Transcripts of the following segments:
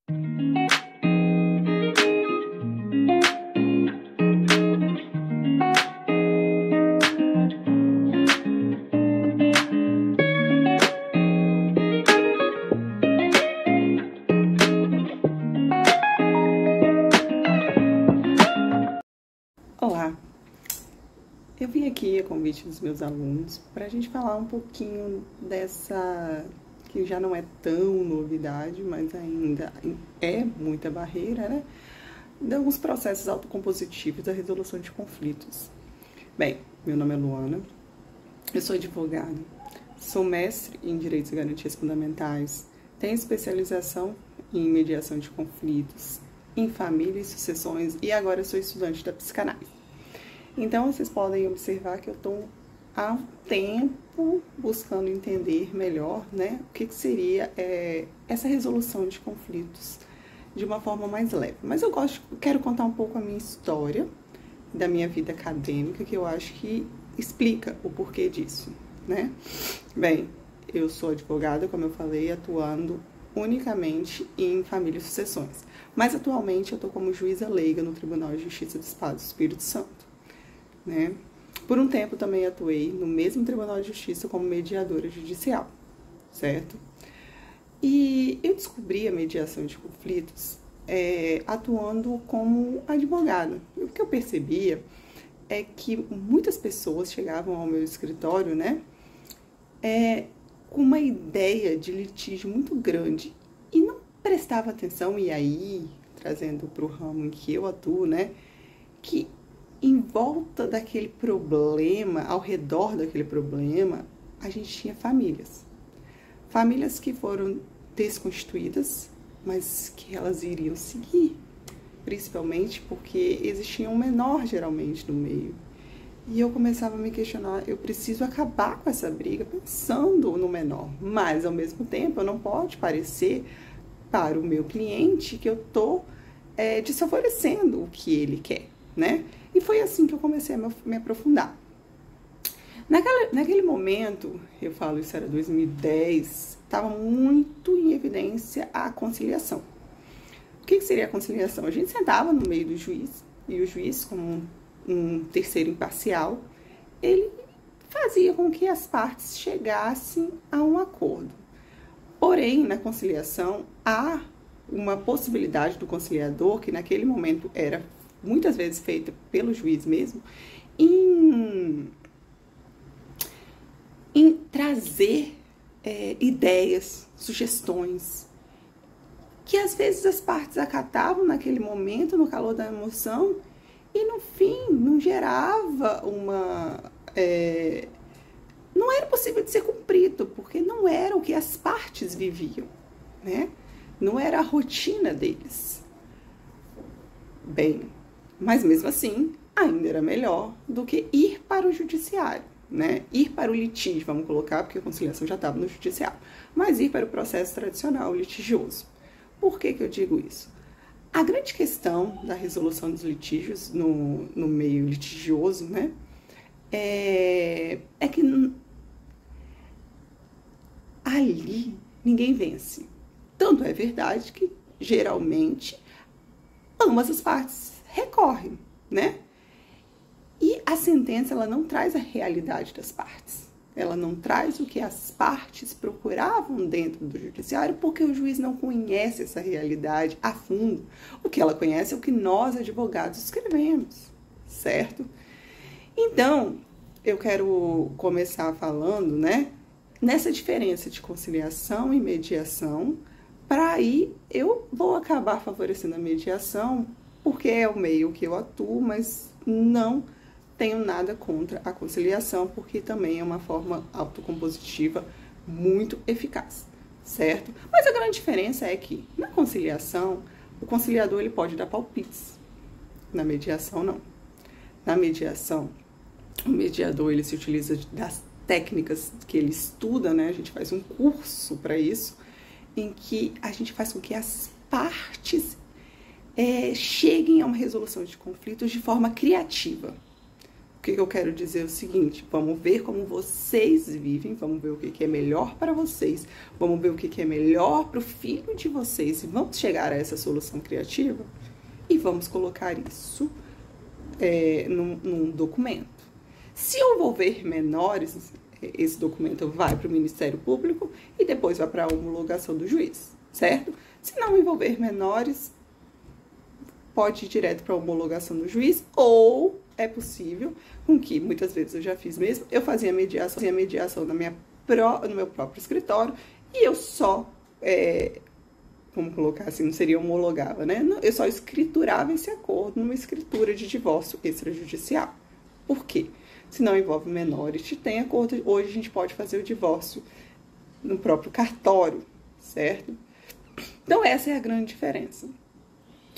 Olá, eu vim aqui a convite dos meus alunos para a gente falar um pouquinho dessa, que já não é tão novidade, mas ainda é muita barreira, né? De alguns processos autocompositivos da resolução de conflitos. Bem, meu nome é Luana, eu sou advogada, sou mestre em Direitos e Garantias Fundamentais, tenho especialização em mediação de conflitos, em família e sucessões, e agora sou estudante da psicanálise. Então, vocês podem observar que eu estou há um tempo buscando entender melhor, né, o que seria essa resolução de conflitos de uma forma mais leve. Mas quero contar um pouco a minha história da minha vida acadêmica, que eu acho que explica o porquê disso, né? Bem, eu sou advogada, como eu falei, atuando unicamente em família e sucessões. Mas atualmente eu estou como juíza leiga no Tribunal de Justiça do Estado do Espírito Santo, né? Por um tempo também atuei no mesmo Tribunal de Justiça como mediadora judicial, certo? E eu descobri a mediação de conflitos atuando como advogada. O que eu percebia é que muitas pessoas chegavam ao meu escritório, né, com uma ideia de litígio muito grande e não prestava atenção, e aí, trazendo para o ramo em que eu atuo, né, que em volta daquele problema, ao redor daquele problema, a gente tinha famílias. Famílias que foram desconstituídas, mas que elas iriam seguir, principalmente porque existia um menor, geralmente, no meio. E eu começava a me questionar, eu preciso acabar com essa briga pensando no menor, mas, ao mesmo tempo, eu não pode parecer para o meu cliente que eu estou desfavorecendo o que ele quer, né? E foi assim que eu comecei a me aprofundar. Naquele momento, eu falo, isso era 2010, estava muito em evidência a conciliação. O que seria a conciliação? A gente sentava no meio do juiz, e o juiz, como um terceiro imparcial, ele fazia com que as partes chegassem a um acordo. Porém, na conciliação, há uma possibilidade do conciliador, que naquele momento era muitas vezes feita pelo juiz mesmo, em trazer ideias, sugestões, que às vezes as partes acatavam naquele momento, no calor da emoção, e no fim não gerava não era possível de ser cumprido, porque não era o que as partes viviam, né? Não era a rotina deles. Bem, mas mesmo assim, ainda era melhor do que ir para o judiciário, né? Ir para o litígio, vamos colocar, porque a conciliação já estava no judiciário, mas ir para o processo tradicional litigioso. Por que eu digo isso? A grande questão da resolução dos litígios no meio litigioso, né, é que ali ninguém vence. Tanto é verdade que, geralmente, ambas as partes recorrem, né? E a sentença, ela não traz a realidade das partes. Ela não traz o que as partes procuravam dentro do judiciário, porque o juiz não conhece essa realidade a fundo. O que ela conhece é o que nós, advogados, escrevemos, certo? Então, eu quero começar falando, né, nessa diferença de conciliação e mediação. Para aí, eu vou acabar favorecendo a mediação, porque é o meio que eu atuo, mas não tenho nada contra a conciliação, porque também é uma forma autocompositiva muito eficaz, certo? Mas a grande diferença é que, na conciliação, o conciliador ele pode dar palpites. Na mediação, não. Na mediação, o mediador ele se utiliza das técnicas que ele estuda, né? A gente faz um curso para isso, em que a gente faz com que as partes cheguem a uma resolução de conflitos de forma criativa. que eu quero dizer é o seguinte: vamos ver como vocês vivem, vamos ver o que é melhor para vocês, vamos ver o que é melhor para o filho de vocês e vamos chegar a essa solução criativa e vamos colocar isso num documento. Se envolver menores, esse documento vai para o Ministério Público e depois vai para a homologação do juiz, certo? Se não envolver menores, pode ir direto para a homologação do juiz, ou é possível, com que muitas vezes eu já fiz mesmo, eu fazia mediação no meu próprio escritório e eu só, vamos colocar assim, não seria homologava, né? Eu só escriturava esse acordo numa escritura de divórcio extrajudicial. Por quê? Se não envolve menores, se tem acordo, hoje a gente pode fazer o divórcio no próprio cartório, certo? Então, essa é a grande diferença.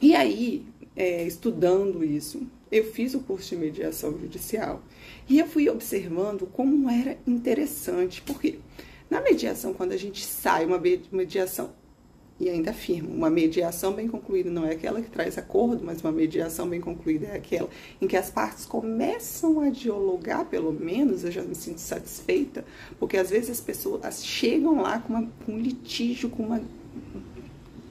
E aí, estudando isso, eu fiz o curso de mediação judicial e eu fui observando como era interessante, porque na mediação, quando a gente sai, uma mediação, e ainda afirmo, uma mediação bem concluída não é aquela que traz acordo, mas uma mediação bem concluída é aquela em que as partes começam a dialogar, pelo menos, eu já me sinto satisfeita, porque às vezes as pessoas chegam lá com um litígio, com uma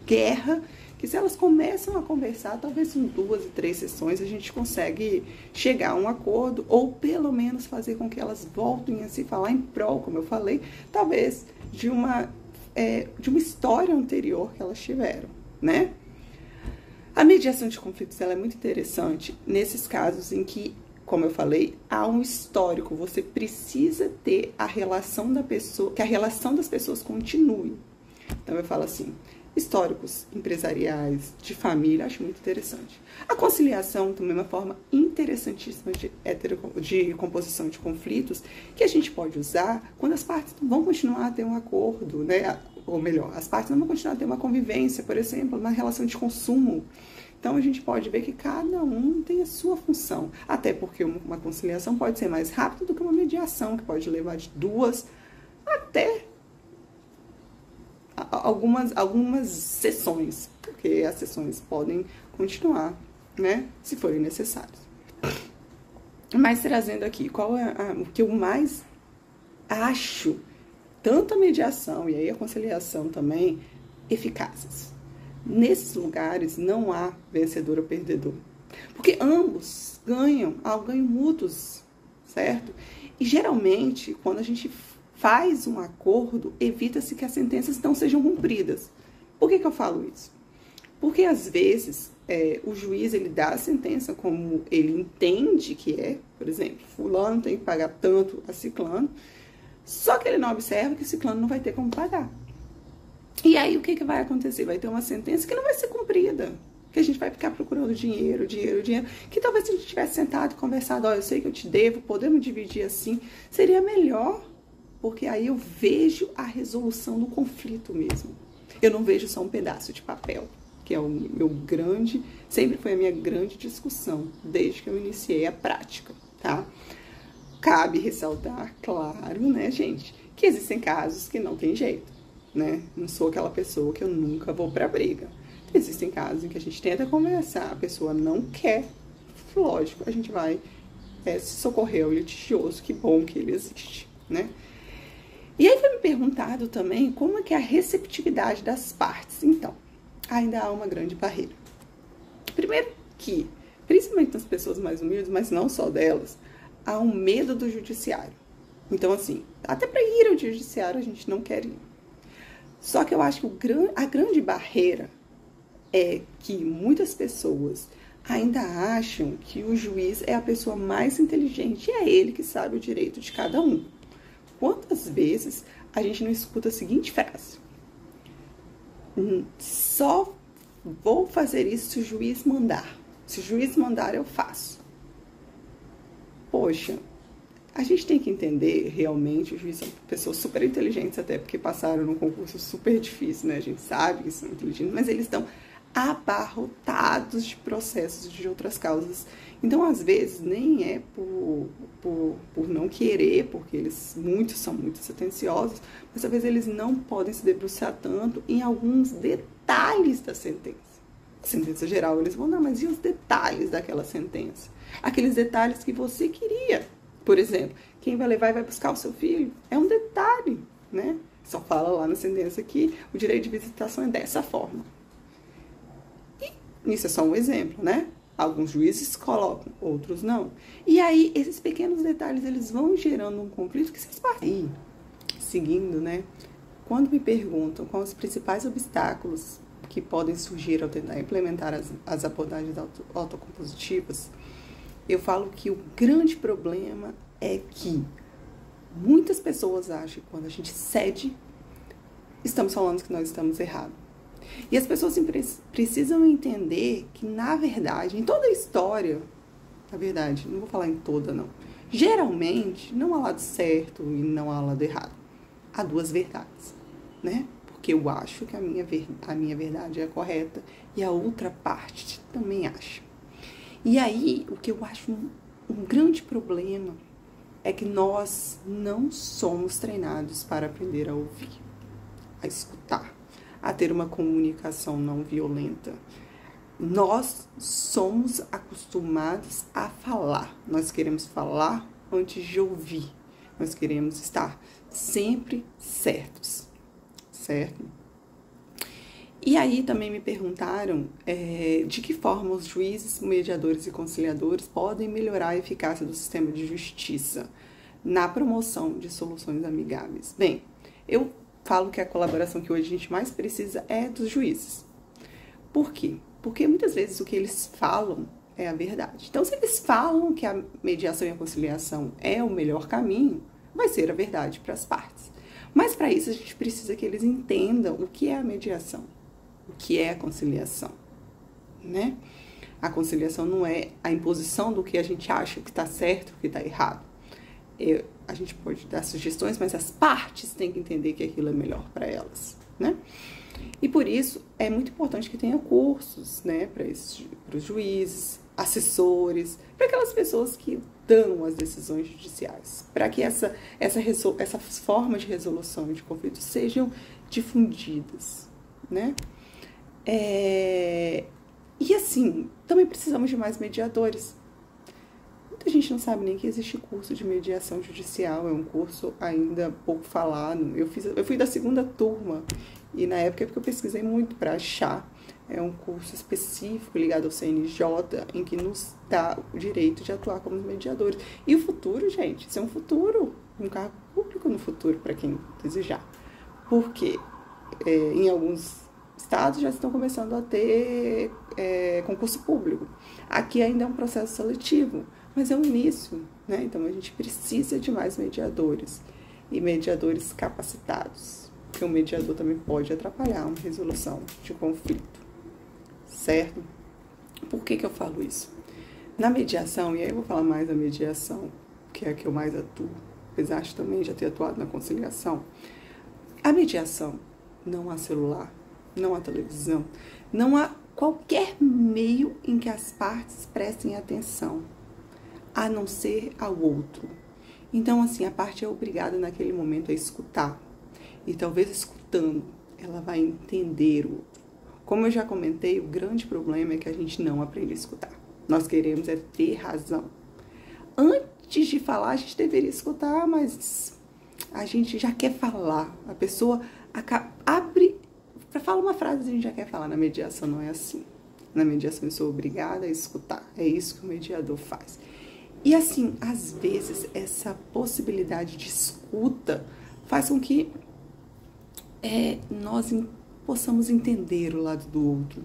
guerra, que se elas começam a conversar, talvez em 2 e 3 sessões, a gente consegue chegar a um acordo, ou pelo menos fazer com que elas voltem a se falar em prol, como eu falei, talvez de uma história anterior que elas tiveram, né? A mediação de conflitos, ela é muito interessante nesses casos em que, como eu falei, há um histórico, você precisa ter a relação da pessoa, que a relação das pessoas continue. Então eu falo assim, históricos empresariais, de família, acho muito interessante. A conciliação também é uma forma interessantíssima de composição de conflitos que a gente pode usar quando as partes não vão continuar a ter um acordo, né? Ou melhor, as partes não vão continuar a ter uma convivência, por exemplo, uma relação de consumo. Então, a gente pode ver que cada um tem a sua função, até porque uma conciliação pode ser mais rápida do que uma mediação, que pode levar de 2 até algumas sessões, porque as sessões podem continuar, né, se forem necessárias. Mas trazendo aqui, qual é o que eu mais acho, tanto a mediação e aí a conciliação também, eficazes. Nesses lugares não há vencedor ou perdedor, porque ambos ganham, há ganho mútuos, certo? E geralmente, quando a gente faz um acordo, evita-se que as sentenças não sejam cumpridas. Por que eu falo isso? Porque, às vezes, o juiz ele dá a sentença como ele entende que é, por exemplo, fulano tem que pagar tanto a ciclano, só que ele não observa que ciclano não vai ter como pagar. E aí, o que vai acontecer? Vai ter uma sentença que não vai ser cumprida, que a gente vai ficar procurando dinheiro, que talvez se a gente tivesse sentado e conversado, eu sei que eu te devo, podemos dividir assim, seria melhor. Porque aí eu vejo a resolução do conflito mesmo. Eu não vejo só um pedaço de papel, que é o meu grande, sempre foi a minha grande discussão, desde que eu iniciei a prática, tá? Cabe ressaltar, claro, né, gente, que existem casos que não tem jeito, né? Não sou aquela pessoa que eu nunca vou pra briga. Existem casos em que a gente tenta conversar, a pessoa não quer, lógico, a gente vai se socorrer ao litigioso, que bom que ele existe, né? E aí foi me perguntado também como é que é a receptividade das partes. Então, ainda há uma grande barreira. Primeiro que, principalmente nas pessoas mais humildes, mas não só delas, há um medo do judiciário. Então, assim, até para ir ao judiciário a gente não quer ir. Só que eu acho que a grande barreira é que muitas pessoas ainda acham que o juiz é a pessoa mais inteligente e é ele que sabe o direito de cada um. Quantas vezes a gente não escuta a seguinte frase: só vou fazer isso se o juiz mandar. Se o juiz mandar, eu faço. Poxa, a gente tem que entender realmente, os juízes são pessoas super inteligentes, até porque passaram num concurso super difícil, né? A gente sabe que são inteligentes, mas eles estão abarrotados de processos de outras causas. Então, às vezes, nem é por não querer, porque muitos são muito atenciosos, mas talvez eles não podem se debruçar tanto em alguns detalhes da sentença. A sentença geral, eles vão, não, mas e os detalhes daquela sentença? Aqueles detalhes que você queria. Por exemplo, quem vai levar e vai buscar o seu filho é um detalhe, né? Só fala lá na sentença que o direito de visitação é dessa forma. E isso é só um exemplo, né? Alguns juízes colocam, outros não. E aí, esses pequenos detalhes, eles vão gerando um conflito que vocês partem. Seguindo, né? Quando me perguntam quais os principais obstáculos que podem surgir ao tentar implementar as abordagens autocompositivas, eu falo que o grande problema é que muitas pessoas acham que quando a gente cede, estamos falando que nós estamos errados. E as pessoas precisam entender que, na verdade, em toda a história, na verdade, não vou falar em toda, não. Geralmente, não há lado certo e não há lado errado. Há duas verdades, né? Porque eu acho que a minha verdade é a correta e a outra parte também acha. E aí, o que eu acho um grande problema é que nós não somos treinados para aprender a ouvir, a escutar, a ter uma comunicação não violenta. Nós somos acostumados a falar. Nós queremos falar antes de ouvir. Nós queremos estar sempre certos, certo? E aí também me perguntaram de que forma os juízes, mediadores e conciliadores podem melhorar a eficácia do sistema de justiça na promoção de soluções amigáveis. Bem, eu falo que a colaboração que hoje a gente mais precisa é dos juízes. Por quê? Porque muitas vezes o que eles falam é a verdade. Então, se eles falam que a mediação e a conciliação é o melhor caminho, vai ser a verdade para as partes. Mas para isso a gente precisa que eles entendam o que é a mediação, o que é a conciliação, né? A conciliação não é a imposição do que a gente acha que está certo, que está errado. A gente pode dar sugestões, mas as partes têm que entender que aquilo é melhor para elas, né? E por isso é muito importante que tenha cursos, né, para os juízes, assessores, para aquelas pessoas que dão as decisões judiciais, para que essas formas de resolução de conflitos sejam difundidas, né? E assim, também precisamos de mais mediadores. Muita gente não sabe nem que existe curso de mediação judicial, é um curso ainda pouco falado. Eu fui da segunda turma e na época eu pesquisei muito para achar. É um curso específico ligado ao CNJ, em que nos dá o direito de atuar como mediadores. E o futuro, gente, isso é um futuro, um cargo público no futuro para quem desejar. Porque em alguns estados já estão começando a ter concurso público. Aqui ainda é um processo seletivo, mas é um início, né? Então a gente precisa de mais mediadores e mediadores capacitados, porque o mediador também pode atrapalhar uma resolução de conflito, certo? Por que eu falo isso? Na mediação, e aí eu vou falar mais da mediação, que é a que eu mais atuo, apesar de também já ter atuado na conciliação, a mediação não há celular, não há televisão, não há qualquer meio em que as partes prestem atenção, a não ser ao outro. Então, assim, a parte é obrigada naquele momento a escutar. E talvez escutando, ela vai entender o outro. Como eu já comentei, o grande problema é que a gente não aprende a escutar. Nós queremos ter razão. Antes de falar, a gente deveria escutar, mas a gente já quer falar. A pessoa abre, fala uma frase e a gente já quer falar. Na mediação não é assim. Na mediação eu sou obrigada a escutar. É isso que o mediador faz. E assim, às vezes, essa possibilidade de escuta faz com que nós possamos entender o lado do outro.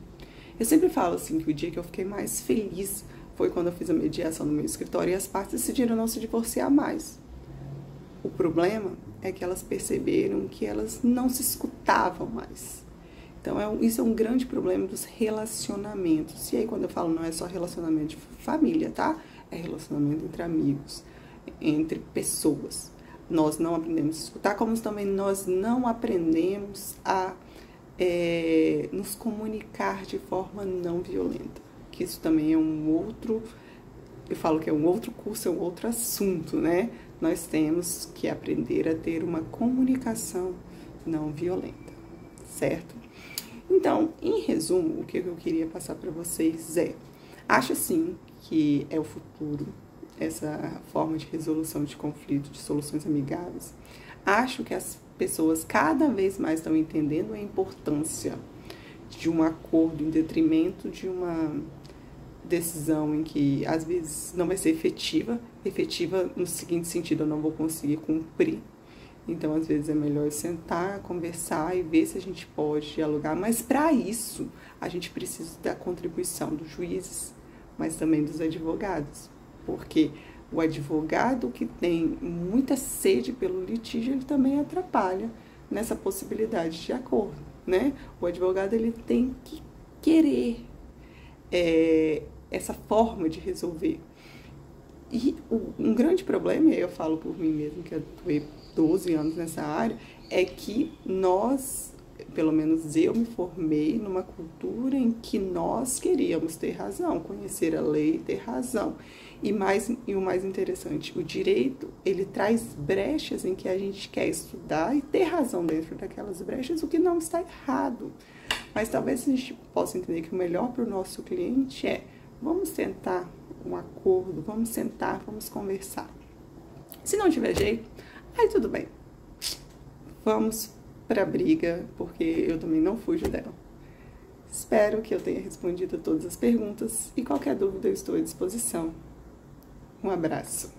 Eu sempre falo assim, que o dia que eu fiquei mais feliz foi quando eu fiz a mediação no meu escritório e as partes decidiram não se divorciar mais. O problema é que elas perceberam que elas não se escutavam mais. Então, isso é um grande problema dos relacionamentos. E aí, quando eu falo não é só relacionamento de família, tá? É relacionamento entre amigos, entre pessoas. Nós não aprendemos a escutar, como também nós não aprendemos a nos comunicar de forma não violenta. Que isso também é um outro, eu falo que é um outro curso, é um outro assunto, né? Nós temos que aprender a ter uma comunicação não violenta, certo? Então, em resumo, o que eu queria passar para vocês acho sim que é o futuro, essa forma de resolução de conflito, de soluções amigáveis. Acho que as pessoas cada vez mais estão entendendo a importância de um acordo em detrimento de uma decisão em que às vezes não vai ser efetiva no seguinte sentido, eu não vou conseguir cumprir. Então, às vezes é melhor sentar, conversar e ver se a gente pode dialogar, mas para isso a gente precisa da contribuição dos juízes, mas também dos advogados, porque o advogado que tem muita sede pelo litígio, ele também atrapalha nessa possibilidade de acordo, né? O advogado, ele tem que querer essa forma de resolver. E um grande problema, e eu falo por mim mesmo, que eu atuei 12 anos nessa área, é que nós, pelo menos eu me formei numa cultura em que nós queríamos ter razão, conhecer a lei e ter razão. E o mais interessante, o direito, ele traz brechas em que a gente quer estudar e ter razão dentro daquelas brechas, o que não está errado. Mas talvez a gente possa entender que o melhor para o nosso cliente vamos tentar um acordo, vamos sentar, vamos conversar. Se não tiver jeito, aí tudo bem. Vamos para a briga, porque eu também não fujo dela. Espero que eu tenha respondido a todas as perguntas e qualquer dúvida eu estou à disposição. Um abraço.